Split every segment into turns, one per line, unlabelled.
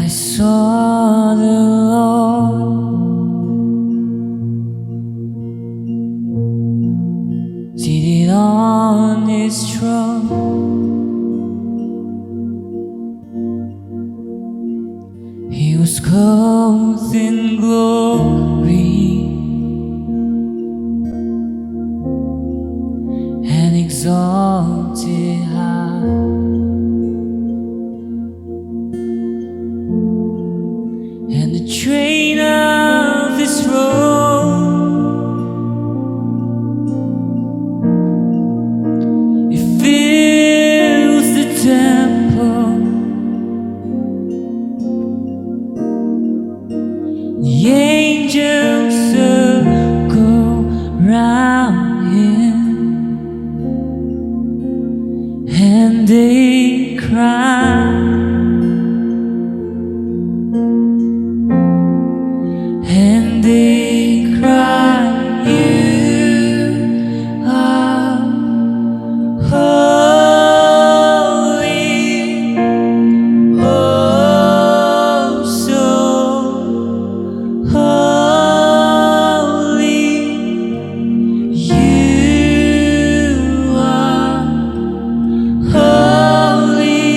I saw the Lord seated on His throne. He was clothed in glory and exalted high. And the train of His robe, it fills the temple. The angels circle round Him, and they cry, and they cry, You are holy, oh so holy. You are holy,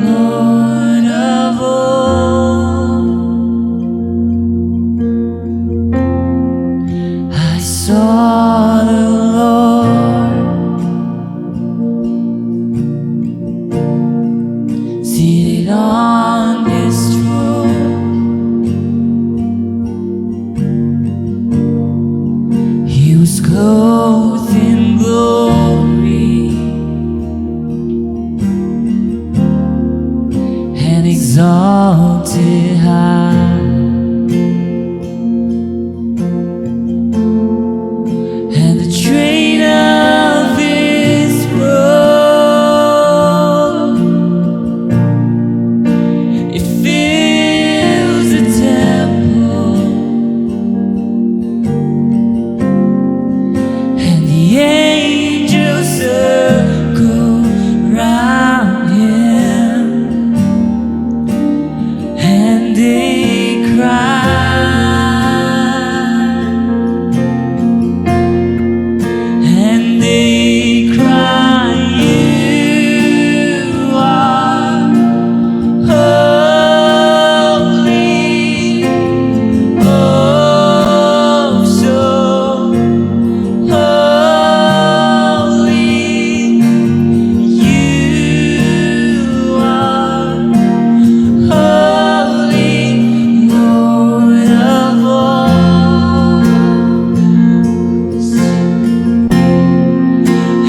Lord of all. I saw the Lord seated on His throne. He was clothed in glory and exalted high. And the train of His robe, it fills the temple. And the angels circle round Him, and they cry, and they cry, You are holy, oh so holy. You are holy, Lord of all.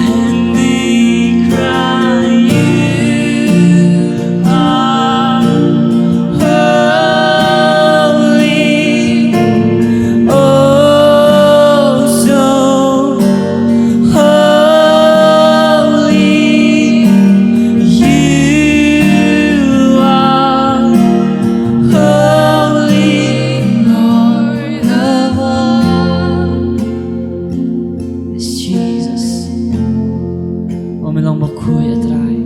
And they cry, You are holy, oh so holy. You are holy, Lord of all. Yes, Jesus. Om ilang bakuy atray,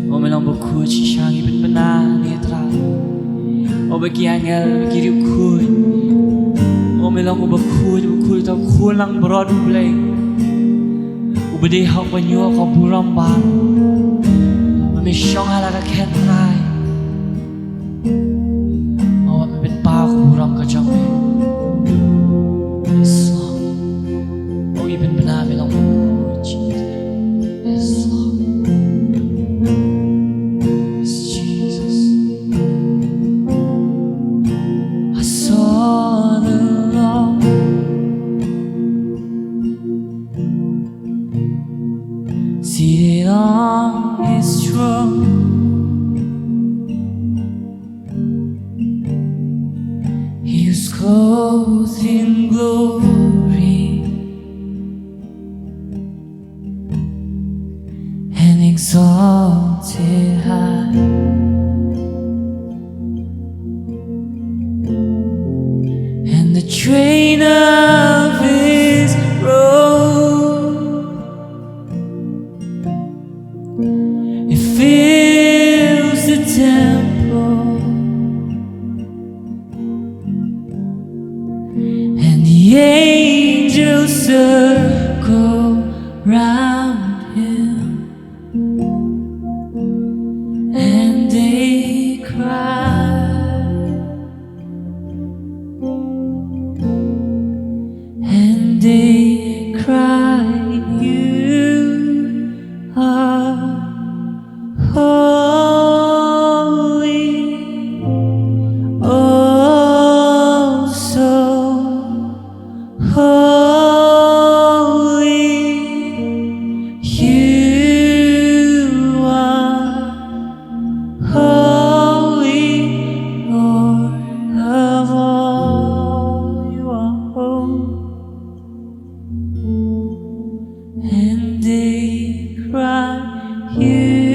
om ilang bakuy chishang ibn banan atray, o bagiangel bagiriu kuy, om ilang bakuy tau kulang beradu bleng, ubade hak banyo ka buram bar, mamisyong halaka ketray, o mabit pa ko buram ka jangme. Yes, Lord. O ibn banan ilang bakuy, Jesus. Yes, Lord. Yes, Jesus. I saw the Lord seated on His throne. He was clothed in glory and exalted high. And the train of His robe, it fills the temple. are holy, oh so holy. You are holy, Lord of all. You are holy. And they cry, you